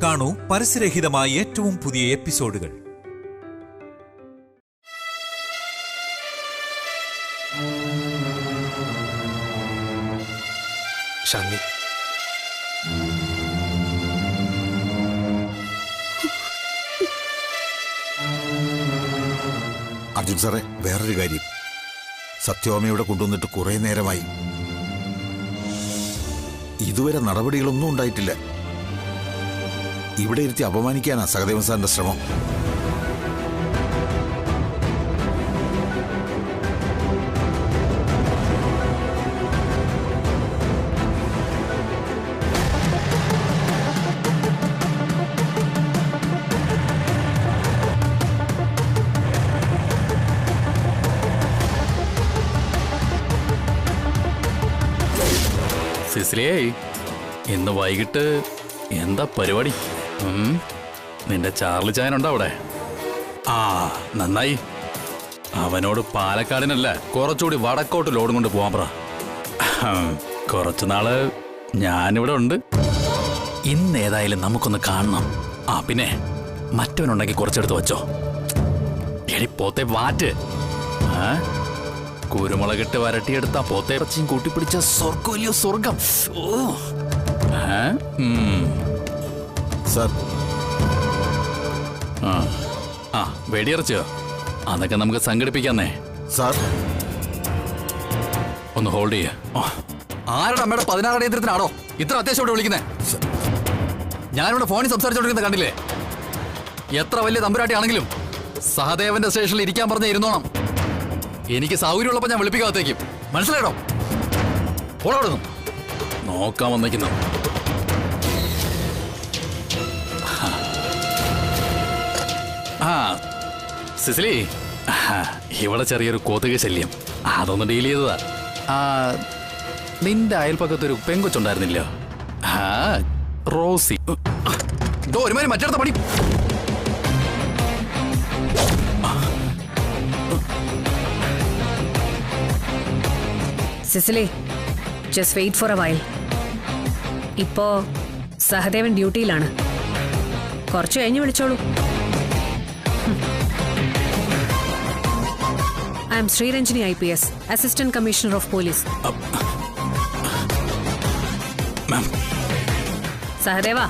കാണൂ പരസ്യരഹിതമായ ഏറ്റവും പുതിയ എപ്പിസോഡുകൾ. ഷാലിനി, അർജുൻ സാറേ, വേറൊരു കാര്യം. സത്യോമയുടെ കൊണ്ടുവന്നിട്ട് കുറെ നേരമായി. ഇതുവരെ നടപടികളൊന്നും ഉണ്ടായിട്ടില്ല. ഇവിടെ ഇരുത്തി അപമാനിക്കാനാ സഹദേവൻ സാറിന്റെ ശ്രമം. സിസിലിയേ, ഇന്ന് വൈകിട്ട് എന്താ പരിപാടി? നിന്റെ ചാർലി ചായനുണ്ടോ അവിടെ? ആ, നന്നായി. അവനോട് പാലക്കാടിനല്ല, കുറച്ചുകൂടി വടക്കോട്ട് ലോഡും കൊണ്ട് പോവാൻ പറ. കുറച്ചുനാള് ഞാനിവിടെ ഉണ്ട്. ഇന്നേതായാലും നമുക്കൊന്ന് കാണണം. ആ, പിന്നെ മറ്റവനുണ്ടെങ്കിൽ കുറച്ചെടുത്ത് വച്ചോ. എടി പോത്തെ വാറ്റ്. കുരുമുളകിട്ട് വരട്ടിയെടുത്ത പോത്തെ ഇറച്ചിയും കൂട്ടിപ്പിടിച്ച സ്വർഗമല്ലയോ സ്വർഗം. സാർ, ആ വെടിയിറച്ചിയോ? അതൊക്കെ നമുക്ക് സംഘടിപ്പിക്കാന്നേ. സാർ ഒന്ന് ഹോൾഡ് ചെയ്യ. ആരുടെ അമ്മയുടെ 16 കേന്ദ്രത്തിനാണോ ഇത്ര അത്യാവശ്യമായിട്ട് വിളിക്കുന്നേ? ഞാനിവിടെ ഫോണിൽ സംസാരിച്ചോണ്ടിരിക്കുന്നത് കണ്ടില്ലേ? എത്ര വലിയ തമ്പുരാട്ടി ആണെങ്കിലും സഹദേവന്റെ സ്റ്റേഷനിൽ ഇരിക്കാൻ പറഞ്ഞ ഇരുന്നോണം. എനിക്ക് സൗകര്യമുള്ളപ്പോ ഞാൻ വിളിപ്പിക്കാത്തേക്കും. മനസ്സിലായോ? ഓടോടുന്നു നോക്കാൻ വന്നേക്കുന്നു. ആ സിസിലി, ഇവിടെ ചെറിയൊരു കൊതുക് ശല്യം, അതൊന്ന് ഡീൽ ചെയ്തതാ. നിന്റെ അയൽപ്പക്കത്തൊരു പെങ്കൊച്ചുണ്ടായിരുന്നില്ലോ, റോസി. ഒരുമാതിരി മറ്റടുത്ത പണി. Cicily, just wait for a while. ഇപ്പോ സഹദേവൻ ഡ്യൂട്ടിയിലാണ്. കുറച്ചു കഴിഞ്ഞ് വിളിച്ചോളൂ. I am Sreeranjini IPS, assistant commissioner of police. Sahadeva,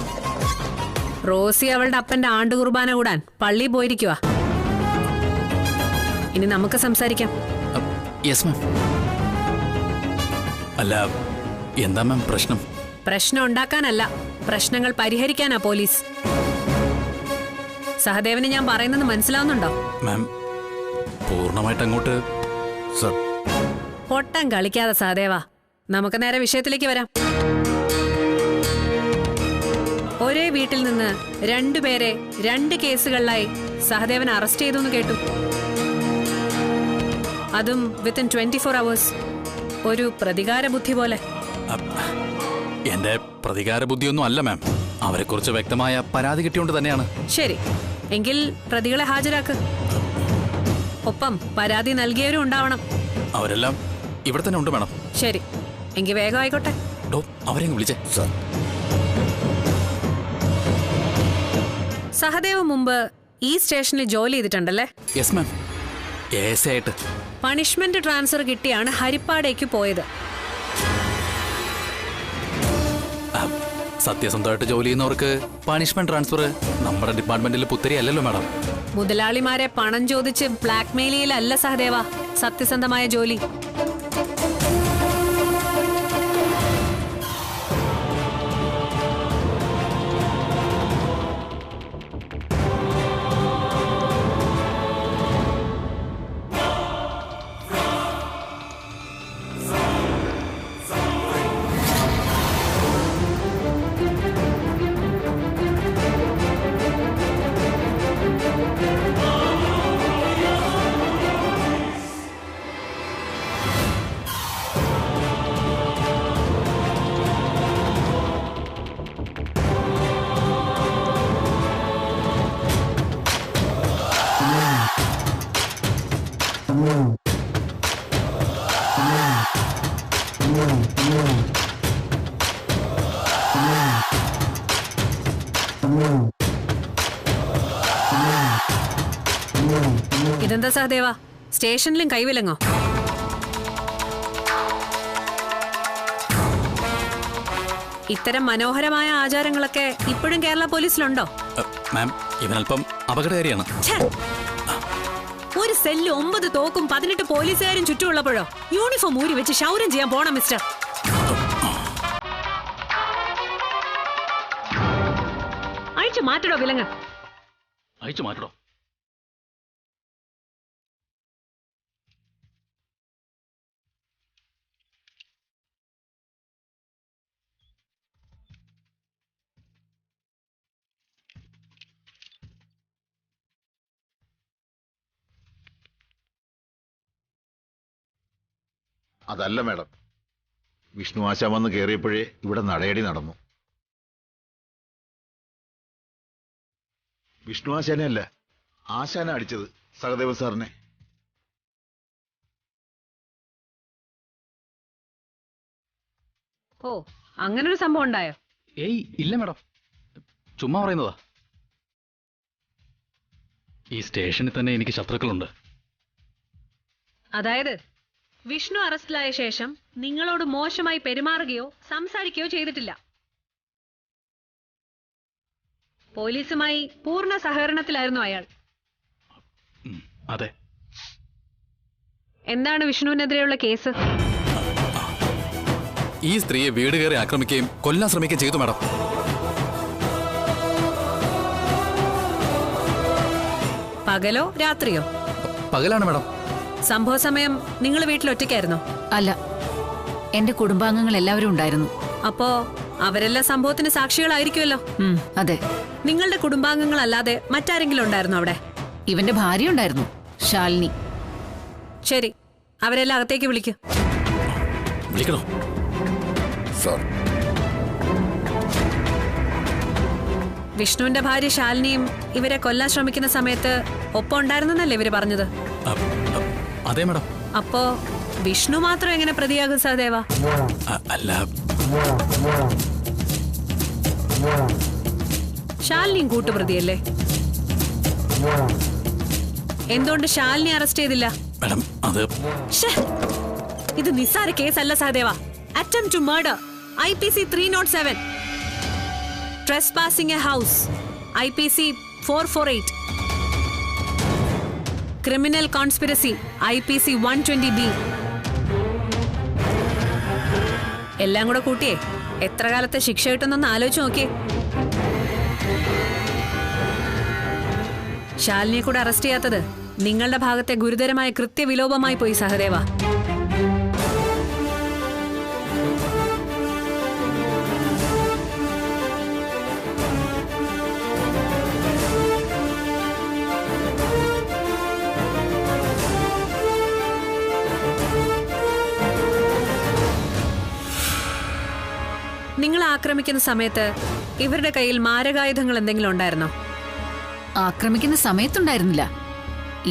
Rosy അവളുടെ അപ്പന്റെ ആണ്ട് കുർബാന കൂടാൻ പള്ളി പോയിരിക്കുക. ഇനി നമുക്ക് സംസാരിക്കാം. Yes ma'am. അല്ല, എന്താ മാം പ്രശ്നം? പ്രശ്നം ഉണ്ടാക്കാനല്ല, പ്രശ്നങ്ങൾ പരിഹരിക്കാനാ പോലീസ്. സഹദേവന് ഞാൻ പറയുന്നത് മനസ്സിലാവുന്നുണ്ടോ? മാം, പൂർണ്ണമായിട്ട് അങ്ങോട്ട്. സർ, പൊട്ടം കളിക്കാതെ സഹദേവ, നമുക്ക് നേരെ വിഷയത്തിലേക്ക് വരാം. ഒരേ വീട്ടിൽ നിന്ന് 2 പേരെ 2 കേസുകളിലായി സഹദേവൻ അറസ്റ്റ് ചെയ്തു എന്ന് കേട്ടു. അതും വിത്തിൻ 24 hours. ഒരു പ്രതികാര ബുദ്ധി പോലെ. എന്റെ പ്രതികാര ബുദ്ധിയൊന്നും അല്ല മാം. അവരെ കുറിച്ച് വ്യക്തമായ പരാതി കിട്ടിയോണ്ട് തന്നെയാണ്. ശരി, എങ്കിൽ പ്രതികളെ ഹാജരാക്ക്. ഒപ്പം പരാതി നൽകിയവരും ഉണ്ടാവണം. അവരെല്ലാം ഇവിടെ തന്നെ ഉണ്ട് മാഡം. ശരി, എങ്കിൽ വേഗം ആയിക്കോട്ടെ. അവരെ വിളിച്ചേ. സർ, സഹദേവ് മുമ്പ് ഈ സ്റ്റേഷനിൽ ജോലി ചെയ്തിട്ടുണ്ടല്ലേ? യെസ് മാം, ആയിട്ട്. പണിഷ്മെന്റ് ട്രാൻസ്ഫർ കിട്ടിയാണ് ഹരിപ്പാടേക്ക് പോയത്. സത്യസന്ധമായിട്ട് ജോലി ചെയ്യുന്നവർക്ക് പണിഷ്മെന്റ് ട്രാൻസ്ഫർ നമ്മുടെ ഡിപ്പാർട്ട്മെന്റിൽ പുത്തരി അല്ലല്ലോ മാഡം. മുതലാളിമാരെ പണം ചോദിച്ച് ബ്ലാക്ക്മെയിൽ ചെയ്യലല്ല സഹദേവ സത്യസന്ധമായ ജോലി. ഇതെന്താ സഹദേവ, സ്റ്റേഷനിലും കൈവിലങ്ങോ? ഇത്തരം മനോഹരമായ ആചാരങ്ങളൊക്കെ ഇപ്പോഴും കേരള പോലീസിലുണ്ടോ? മാം, ഇവനല്പം അപകടകാരിയാണ്. ഒരു സെല്ല് 9 തോക്കും 18 പോലീസുകാരും ചുറ്റുമുള്ളപ്പോഴോ യൂണിഫോം ഊരി വെച്ച് ക്ഷൗരം ചെയ്യാൻ പോണം മിസ്റ്റർ. അഴിച്ചു മാറ്റടോ വിലങ്ങ്. അയച്ചു മാറ്റടോ. അതല്ല മാഡം, വിഷ്ണു ആശാൻ വന്ന് കയറിയപ്പോഴേ ഇവിടെ നടയടി നടന്നു. വിഷ്ണു ആശാനെ അല്ല, ആശാന അടിച്ചത് സഹദേവ സാറിനെ. ഓ, അങ്ങനൊരു സംഭവം ഉണ്ടായോ? ഏയ് ഇല്ല മാഡം, ചുമ്മാ പറയുന്നതാ. ഈ സ്റ്റേഷനിൽ തന്നെ എനിക്ക് ശത്രുക്കളുണ്ട്. അതായത് വിഷ്ണു അറസ്റ്റിലായ ശേഷം നിങ്ങളോട് മോശമായി പെരുമാറുകയോ സംസാരിക്കുകയോ ചെയ്തിട്ടില്ല. പോലീസുമായി പൂർണ്ണ സഹകരണത്തിലായിരുന്നു അയാൾ. അതെ. എന്താണ് വിഷ്ണുവിനെതിരെയുള്ള കേസ്? ഈ സ്ത്രീയെ വീട് കയറി ആക്രമിക്കുകയും കൊല്ലാൻ ശ്രമിക്കുകയും ചെയ്തു മാഡം. പകലോ രാത്രിയോ? പകലാണ് മാഡം. സംഭവ സമയം നിങ്ങൾ വീട്ടിൽ ഒറ്റയ്ക്കായിരുന്നോ? അല്ല, എന്റെ കുടുംബാംഗങ്ങൾ എല്ലാവരും ഉണ്ടായിരുന്നു. അപ്പോ അവരെല്ലാം സംഭവത്തിന് സാക്ഷികളായിരിക്കുമല്ലോ. അതെ. നിങ്ങളുടെ കുടുംബാംഗങ്ങളല്ലാതെ മറ്റാരെങ്കിലും ഉണ്ടായിരുന്നോ അവിടെ? ഇവന്റെ ഭാര്യ ഉണ്ടായിരുന്നു, ശാലിനി. ശരി, അവരെല്ലാം അകത്തേക്ക് വിളിക്കൂ. വിളിക്കണോ? സാർ, വിഷ്ണുവിന്റെ ഭാര്യ ശാലിനിയും ഇവരെ കൊല്ലാൻ ശ്രമിക്കുന്ന സമയത്ത് ഒപ്പം ഉണ്ടായിരുന്നല്ലേ ഇവര് പറഞ്ഞത്? അതെ മാഡം. അപ്പോ വിഷ്ണു മാത്രം എങ്ങനെ പ്രതിയാകും സഹദേവ? അല്ല, ശാലിനിയും കൂട്ടുപ്രതിയല്ലേ? എന്തുകൊണ്ട് ശാലിനി അറസ്റ്റ് ചെയ്തില്ല? മാഡം അത് ശ്ശേ, ഇത് നിസ്സാര കേസല്ല സഹദേവ. Attempt to murder, IPC 307. Trespassing a house, IPC 448. Criminal conspiracy, IPC 120B. എല്ലാം കൂടെ കൂട്ടിയേ എത്ര കാലത്തെ ശിക്ഷ കിട്ടുന്നെന്ന് ആലോചിച്ച് നോക്കിയേ. ശാലിനിയെ കൂടെ അറസ്റ്റ് ചെയ്യാത്തത് നിങ്ങളുടെ ഭാഗത്തെ ഗുരുതരമായ കൃത്യവിലോപമായി പോയി സഹദേവ. നിങ്ങൾ ആക്രമിക്കുന്ന സമയത്ത് ഇവരുടെ കയ്യിൽ മാരകായുധങ്ങൾ എന്തെങ്കിലും ഉണ്ടായിരുന്നോ? ആക്രമിക്കുന്ന സമയത്തുണ്ടായിരുന്നില്ല.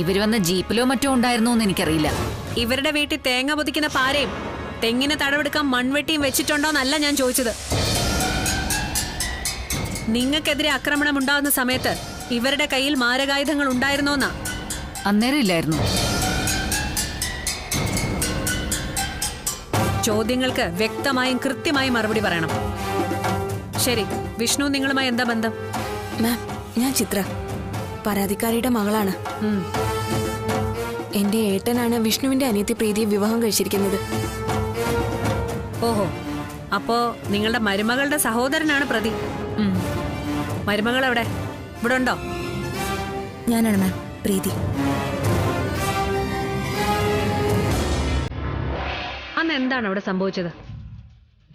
ഇവര് വന്ന ജീപ്പിലോ മറ്റോ ഉണ്ടായിരുന്നോ എന്ന് എനിക്കറിയില്ല. ഇവരുടെ വീട്ടിൽ തേങ്ങ പൊതിക്കുന്ന പാരയും തെങ്ങിന് തടവെടുക്കാൻ മൺവെട്ടിയും വെച്ചിട്ടുണ്ടോന്നല്ല ഞാൻ ചോദിച്ചത്. നിങ്ങൾക്കെതിരെ ആക്രമണം ഉണ്ടാകുന്ന സമയത്ത് ഇവരുടെ കയ്യിൽ മാരകായുധങ്ങൾ ഉണ്ടായിരുന്നോന്നാ? അന്നേരം ഇല്ലായിരുന്നു. ചോദ്യങ്ങൾക്ക് വ്യക്തമായും കൃത്യമായും മറുപടി പറയണം. ശരി, വിഷ്ണു നിങ്ങളുമായി എന്താ ബന്ധം? മാം, ഞാൻ ചിത്ര, പരാതിക്കാരിയുടെ മകളാണ്. എന്റെ ഏട്ടനാണ് വിഷ്ണുവിന്റെ അനിയത്തി പ്രീതിയെ വിവാഹം കഴിച്ചിരിക്കുന്നത്. ഓഹോ, അപ്പോ നിങ്ങളുടെ മരുമകളുടെ സഹോദരനാണ് പ്രതി. മരുമകൾ എവിടെ? ഇവിടെ ഉണ്ടോ? ഞാനാണ് മാം, പ്രീതി. അന്ന് എന്താണ് അവിടെ സംഭവിച്ചത്?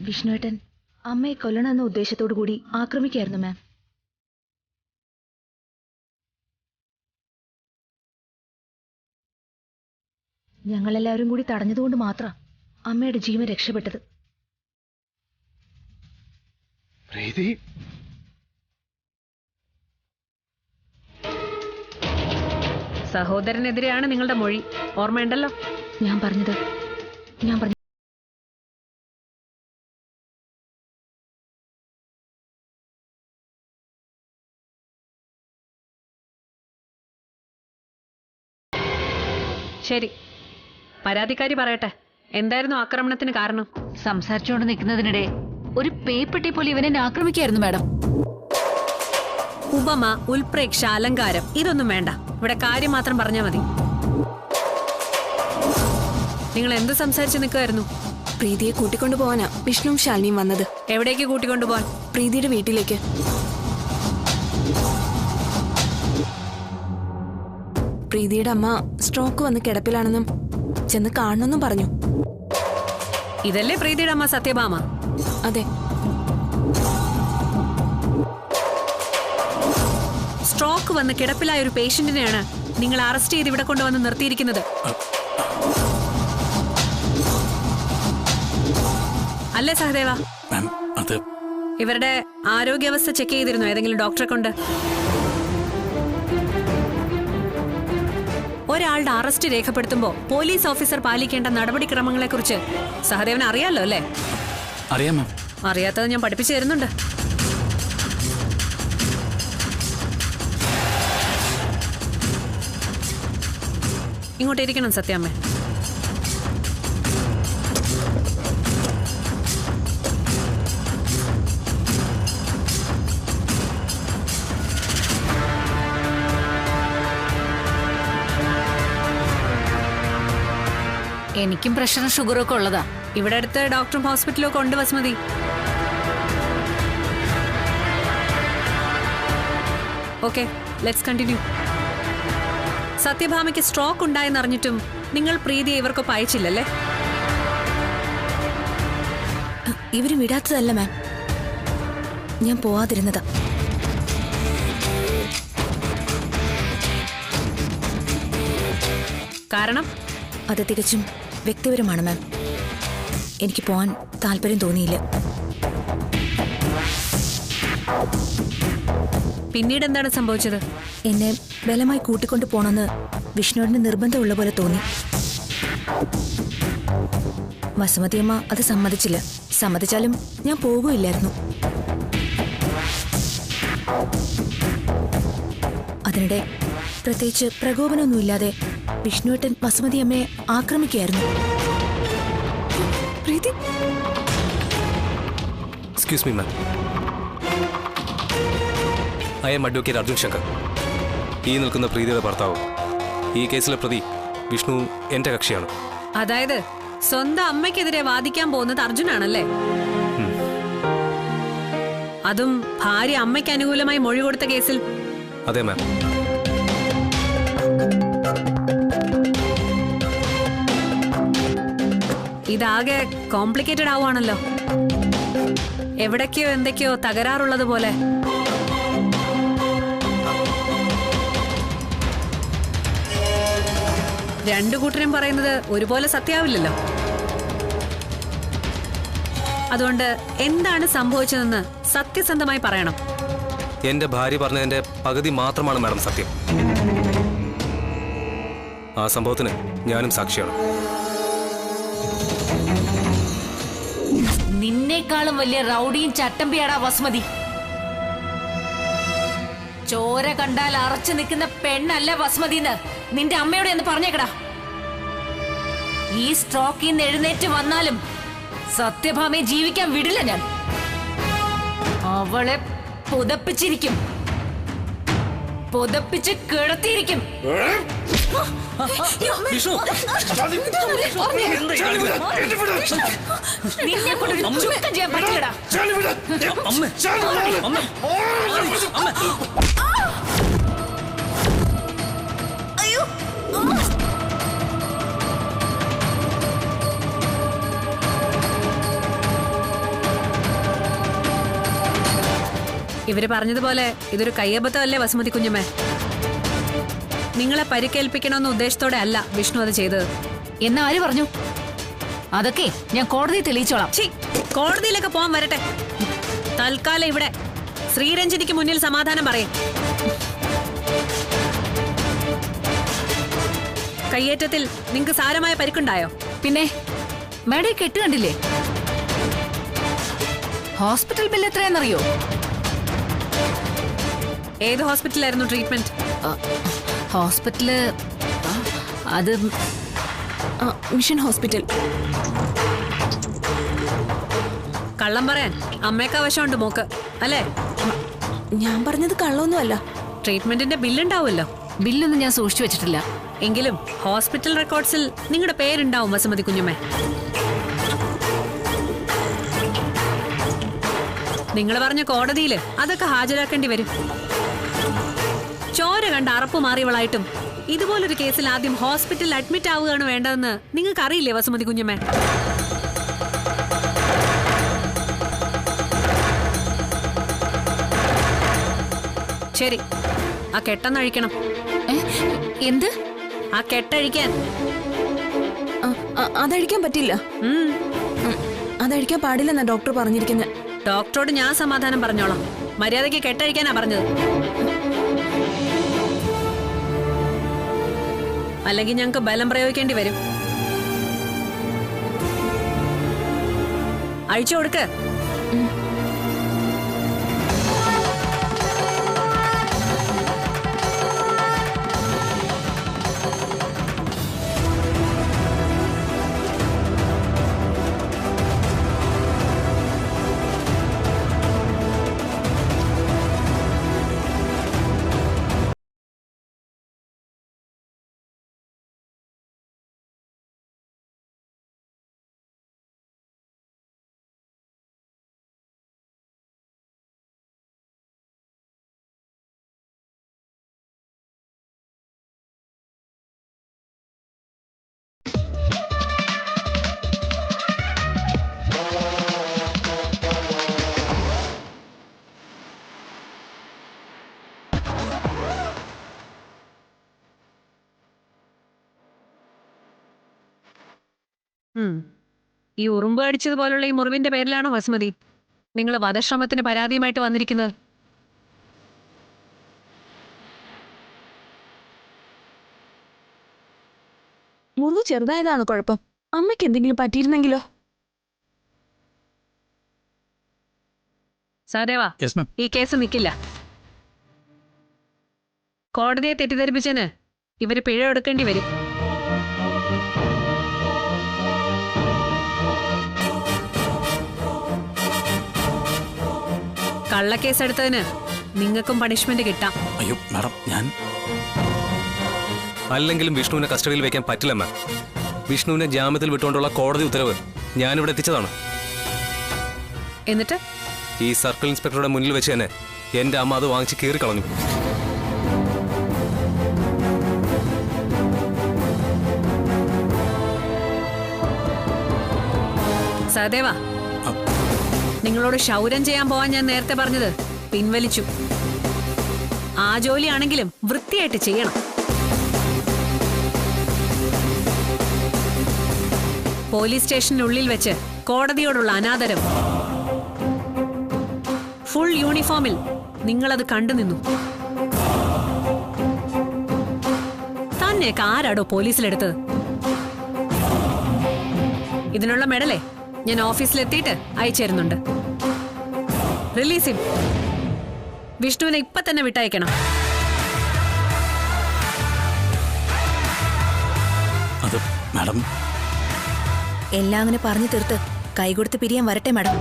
വിഷ്ണുവേട്ടൻ അമ്മയെ കൊല്ലണമെന്ന ഉദ്ദേശത്തോടു കൂടി ആക്രമിക്കായിരുന്നു മാം. ഞങ്ങളെല്ലാവരും കൂടി തടഞ്ഞതുകൊണ്ട് മാത്രം അമ്മയുടെ ജീവൻ രക്ഷപ്പെട്ടത്. സഹോദരനെതിരെയാണ് നിങ്ങളുടെ മൊഴി, ഓർമ്മയുണ്ടല്ലോ? ഞാൻ പറഞ്ഞത് ശരി, പരാതിക്കാരി പറയട്ടെ, എന്തായിരുന്നു ആക്രമണത്തിന് കാരണം? സംസാരിച്ചുകൊണ്ട് നിൽക്കുന്നതിനിടെ ഒരു പേപ്പെട്ടി പോലെ ഇവനെ ആക്രമിക്കായിരുന്നു മാഡം. ഉപമ, ഉൽപ്രേക്ഷ, അലങ്കാരം ഇതൊന്നും വേണ്ട. ഇവിടെ കാര്യം മാത്രം പറഞ്ഞാൽ മതി. നിങ്ങൾ എന്ത് സംസാരിച്ച് നിൽക്കുമായിരുന്നു? പ്രീതിയെ കൂട്ടിക്കൊണ്ടുപോകാനാ വിഷ്ണുവും ശാലിനിയും വന്നത്. എവിടേക്ക് കൂട്ടിക്കൊണ്ടുപോകാൻ? പ്രീതിയുടെ വീട്ടിലേക്ക്. പ്രീതിയുടെ അമ്മ സ്ട്രോക്ക് വന്ന് കിടപ്പിലാണെന്നും ചെന്ന് കാണണമെന്നും പറഞ്ഞു. ഇതല്ലേ പ്രീതിയുടെ അമ്മ സത്യഭാമ? അതെ. സ്ട്രോക്ക് വന്ന് കിടപ്പിലായ ഒരു പേഷ്യന്റിനെയാണ് നിങ്ങൾ അറസ്റ്റ് ചെയ്ത് ഇവിടെ കൊണ്ടുവന്ന് നിർത്തിയിരിക്കുന്നത്, അല്ലേ സഹദേവ? ഇവരുടെ ആരോഗ്യാവസ്ഥ ചെക്ക് ചെയ്തിരുന്നോ ഏതെങ്കിലും ഡോക്ടറെ കൊണ്ട്? ഒരാളുടെ അറസ്റ്റ് രേഖപ്പെടുത്തുമ്പോ പോലീസ് ഓഫീസർ പാലിക്കേണ്ട നടപടിക്രമങ്ങളെ കുറിച്ച് സഹദേവന് അറിയാലോ അല്ലേ? അറിയാം മാം. അറിയാത്തത് ഞാൻ പഠിപ്പിച്ചു തരുന്നുണ്ട്. ഇങ്ങോട്ടിരിക്കണം സത്യാമ്മ. എനിക്കും പ്രഷറും ഷുഗറും ഒക്കെ ഉള്ളതാ. ഇവിടെ അടുത്ത് ഡോക്ടറും ഹോസ്പിറ്റലും ഒക്കെ ഉണ്ട് വസുമതി. Okay, let's continue. സത്യഭാമയ്ക്ക് സ്ട്രോക്ക് ഉണ്ടായെന്നറിഞ്ഞിട്ടും നിങ്ങൾ പ്രീതിയെ ഇവർക്കൊപ്പം അയച്ചില്ലല്ലേ? ഇവര് വിടാത്തതല്ല മാം, ഞാൻ പോവാതിരുന്നതാ. കാരണം? അത് തികച്ചും വ്യക്തിപരമാണ് മാം. എനിക്ക് പോവാൻ താല്പര്യം തോന്നിയില്ല. പിന്നീട് എന്താണ് സംഭവിച്ചത്? എന്നെ ബലമായി കൂട്ടിക്കൊണ്ടു പോണെന്ന് വിഷ്ണുവിന് നിർബന്ധമുള്ള പോലെ തോന്നി. വസുമതിയമ്മ അത് സമ്മതിച്ചില്ല. സമ്മതിച്ചാലും ഞാൻ പോകുകയില്ലായിരുന്നു. അതിനിടെ പ്രത്യേകിച്ച് പ്രകോപനമൊന്നുമില്ലാതെ വിഷ്ണുവേട്ടൻ വസുമതിയമ്മയെ ആക്രമിക്കുകയായിരുന്നു. Preethi, excuse me ma'am, I am advocate Arjun Shankar. ഈ നിൽക്കുന്ന പ്രീതിയുടെ ഭർത്താവ്. ഈ കേസിലെ പ്രതി വിഷ്ണു എന്റെ കക്ഷിയാണ്. അതായത് സ്വന്തം അമ്മയ്ക്കെതിരെ വാദിക്കാൻ പോകുന്നത് അർജുനാണല്ലേ? അതും ഭാര്യ അമ്മയ്ക്ക് അനുകൂലമായി മൊഴി കൊടുത്ത കേസിൽ? അതെ മാം. ഇതാകെ കോംപ്ലിക്കേറ്റഡ് ആവുകയാണല്ലോ. എവിടേക്കോ എന്തൊക്കെയോ തകരാറുള്ളത് പോലെ. രണ്ടു കൂട്ടരും പറയുന്നത് ഒരുപോലെ സത്യാവില്ലല്ലോ. അതുകൊണ്ട് എന്താണ് സംഭവിച്ചതെന്ന് സത്യസന്ധമായി പറയണം. എന്റെ ഭാര്യ പറഞ്ഞതിന്റെ പകുതി മാത്രമാണ് മാഡം സത്യം. ആ സംഭവത്തിന് ഞാനും സാക്ഷിയാണ്. നിന്നേക്കാളും വലിയ റൗഡിയും ചട്ടമ്പിയാടാ വസുമതി. ചോര കണ്ടാൽ അറച്ചു നിൽക്കുന്ന പെണ്ണല്ല വസുമതിന്ന് നിന്റെ അമ്മയോട് എന്ന് പറഞ്ഞേക്കടാ. ഈ സ്ട്രോക്കിൽ നിന്ന് എഴുന്നേറ്റ് വന്നാലും സത്യഭാമയെ ജീവിക്കാൻ വിടില്ല ഞാൻ. അവളെ പുതപ്പിച്ചിരിക്കും, പുതപ്പിച്ച് കിടത്തിയിരിക്കും. നിന്നെ കൊണ്ടൊരു ചുക്കം ചെയ്യാൻ പറ്റില്ലടാ. ഇവര് പറഞ്ഞതുപോലെ ഇതൊരു കയ്യബദ്ധമല്ലേ വസുമതി കുഞ്ഞമ്മേ? നിങ്ങളെ പരിക്കേൽപ്പിക്കണമെന്ന ഉദ്ദേശത്തോടെ അല്ല വിഷ്ണു അത് ചെയ്തത്. എന്നാ ആര് പറഞ്ഞു? അതൊക്കെ ഞാൻ കോടതിയിൽ തെളിയിച്ചോളാം. കോടതിയിലൊക്കെ പോകാൻ വരട്ടെ. തൽക്കാലം ഇവിടെ ശ്രീരഞ്ജനിക്ക് മുന്നിൽ സമാധാനം പറയും. കയ്യേറ്റത്തിൽ നിങ്ങക്ക് സാരമായ പരിക്കുണ്ടായോ? പിന്നെ മേഡം കെട്ട് കണ്ടില്ലേ? ഹോസ്പിറ്റൽ ബില്ല് എത്രയാണെന്നറിയോ? ഏത് ഹോസ്പിറ്റലായിരുന്നു ട്രീറ്റ്മെന്റ്? ഹോസ്പിറ്റല് അത് മിഷൻ ഹോസ്പിറ്റൽ. കള്ളം പറയാൻ അമ്മയൊക്കെ ആവശ്യമുണ്ട് മോക്ക് അല്ലേ? ഞാൻ പറഞ്ഞത് കള്ളൊന്നുമല്ല. ട്രീറ്റ്മെന്റിന്റെ ബില്ലുണ്ടാവുമല്ലോ. ബില്ലൊന്നും ഞാൻ സൂക്ഷിച്ചു വെച്ചിട്ടില്ല. എങ്കിലും ഹോസ്പിറ്റൽ റെക്കോർഡ്സിൽ നിങ്ങളുടെ പേരുണ്ടാവും വസുമതി കുഞ്ഞമ്മേ. നിങ്ങൾ പറഞ്ഞ കോടതിയിൽ അതൊക്കെ ഹാജരാക്കേണ്ടി വരും. ചോര കണ്ട് അറപ്പ് മാറിയവളായിട്ടും ഇതുപോലൊരു കേസിൽ ആദ്യം ഹോസ്പിറ്റലിൽ അഡ്മിറ്റ് ആവുകയാണ് വേണ്ടതെന്ന് നിങ്ങൾക്ക് അറിയില്ലേ വസുമതി കുഞ്ഞമ്മേ? ശരി, ആ കെട്ടന്നഴിക്കണം. എന്ത്? ആ കെട്ടഴിക്കാൻ. അതഴിക്കാൻ പറ്റില്ല. അതഴിക്കാൻ പാടില്ലെന്നാ ഡോക്ടർ പറഞ്ഞിരിക്കുന്നത്. ഡോക്ടറോട് ഞാൻ സമാധാനം പറഞ്ഞോളാം. മര്യാദയ്ക്ക് കെട്ടഴിക്കാനാ പറഞ്ഞത്. അല്ലെങ്കിൽ ഞങ്ങൾക്ക് ബലം പ്രയോഗിക്കേണ്ടി വരും. അഴിച്ചു കൊടുക്ക്. ഈ ഉറുമ്പ് അടിച്ചതുപോലുള്ള ഈ മുറിവിന്റെ പേരിലാണോ വസുമതി നിങ്ങൾ വധശ്രമത്തിന് പരാതിയുമായിട്ട് വന്നിരിക്കുന്നത്? മുറിവ് ചെറുതായതാണ് കുഴപ്പം. അമ്മയ്ക്ക് എന്തെങ്കിലും പറ്റിയിരുന്നെങ്കിലോ? സഹദേവാ, ഈ കേസ് നിൽക്കില്ല. കോടതിയെ തെറ്റിദ്ധരിപ്പിച്ചതിന് ഇവര് പിഴ എടുക്കേണ്ടി വരും. കള്ളക്കേസെടുത്തതിന് നിങ്ങൾക്കും പണിഷ്മെന്റ് കിട്ടാം. അയ്യോ മാഡം, ഞാൻ അല്ലെങ്കിലും വിഷ്ണുവിനെ കസ്റ്റഡിയിൽ വെക്കാൻ പറ്റില്ല മാം. വിഷ്ണുവിനെ ജാമ്യത്തിൽ വിട്ടുകൊണ്ടുള്ള കോടതി ഉത്തരവ് ഞാനിവിടെ എത്തിച്ചതാണ്. എന്നിട്ട് ഈ സർക്കിൾ ഇൻസ്പെക്ടറുടെ മുന്നിൽ വെച്ച് തന്നെ എൻ്റെ അമ്മ അത് വാങ്ങിച്ച് കീറിക്കളഞ്ഞു. സഹദേവാ, നിങ്ങളോട് ക്ഷൗരം ചെയ്യാൻ പോവാൻ ഞാൻ നേരത്തെ പറഞ്ഞത് പിൻവലിച്ചു. ആ ജോലിയാണെങ്കിലും വൃത്തിയായിട്ട് ചെയ്യണം. പോലീസ് സ്റ്റേഷനുള്ളിൽ വെച്ച് കോടതിയോടുള്ള അനാദരം. ഫുൾ യൂണിഫോമിൽ നിങ്ങളത് കണ്ടുനിന്നു. തന്നെയൊക്കെ ആരാടോ പോലീസിലെടുത്തത്? ഇതിനുള്ള മെഡലേ ഞാൻ ഓഫീസിലെത്തിയിട്ട് അയച്ചിരുന്നുണ്ട്. റിലീസ് ചെയ്യും. വിഷ്ണുവിനെ ഇപ്പൊ തന്നെ വിട്ടയക്കണം. അത് മാഡം, എല്ലാം അങ്ങനെ പറഞ്ഞു തീർത്ത് കൈകൊടുത്ത് പിരിയാൻ വരട്ടെ മാഡം.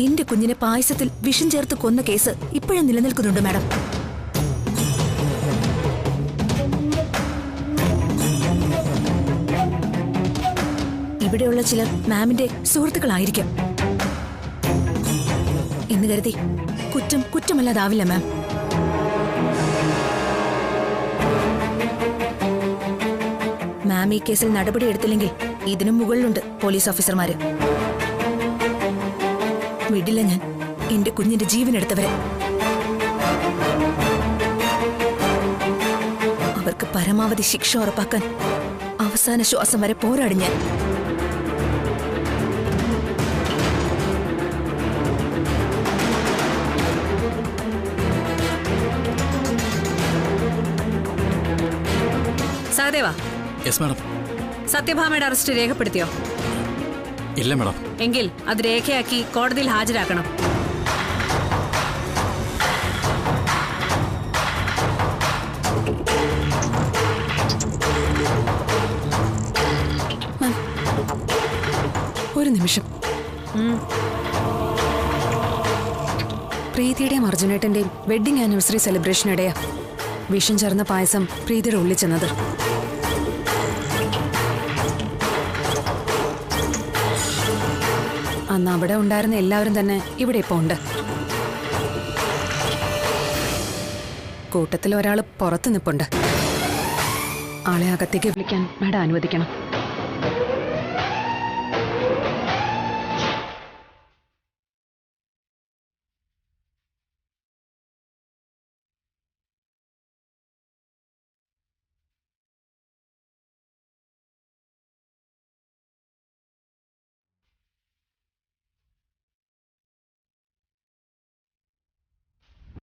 എന്റെ കുഞ്ഞിനെ പായസത്തിൽ വിഷം ചേർത്ത് കൊന്ന കേസ് ഇപ്പോഴും നിലനിൽക്കുന്നുണ്ട് മാഡം. ഇവിടെയുള്ള ചിലർ മാമിന്റെ സുഹൃത്തുക്കളായിരിക്കാം എന്ന് കരുതി കുറ്റം കുറ്റമല്ലാതാവില്ല മാം. മാം ഈ കേസിൽ നടപടി എടുത്തില്ലെങ്കിൽ ഇതിനും മുകളിലുണ്ട് പോലീസ് ഓഫീസർമാര്. വിടില്ല ഞാൻ എന്റെ കുഞ്ഞിന്റെ ജീവൻ എടുത്തവരെ. അവർക്ക് പരമാവധി ശിക്ഷ ഉറപ്പാക്കാൻ അവസാന ശ്വാസം വരെ പോരാടി ഞാൻ. സഹദേവാ, യെസ് മാഡം. സത്യഭാമയുടെ അറസ്റ്റ് രേഖപ്പെടുത്തിയോ? ഇല്ല മാഡം. എങ്കിൽ അത് രേഖയാക്കി കോടതിയിൽ ഹാജരാക്കണം. നിമിഷം. പ്രീതിയുടെയും അർജുനേട്ടന്റെയും വെഡിങ് ആനിവേഴ്സറി സെലിബ്രേഷനിടെയാ വിഷം ചേർന്ന പായസം പ്രീതിയുടെ ഉള്ളിൽ ചെന്നത്. അന്ന് അവിടെ ഉണ്ടായിരുന്ന എല്ലാവരും തന്നെ ഇവിടെ ഇപ്പോൾ ഉണ്ട്. കൂട്ടത്തിൽ ഒരാൾ പുറത്ത് നിൽപ്പുണ്ട്. ആളെ അകത്തേക്ക് വിളിക്കാൻ മാഡം അനുവദിക്കണം.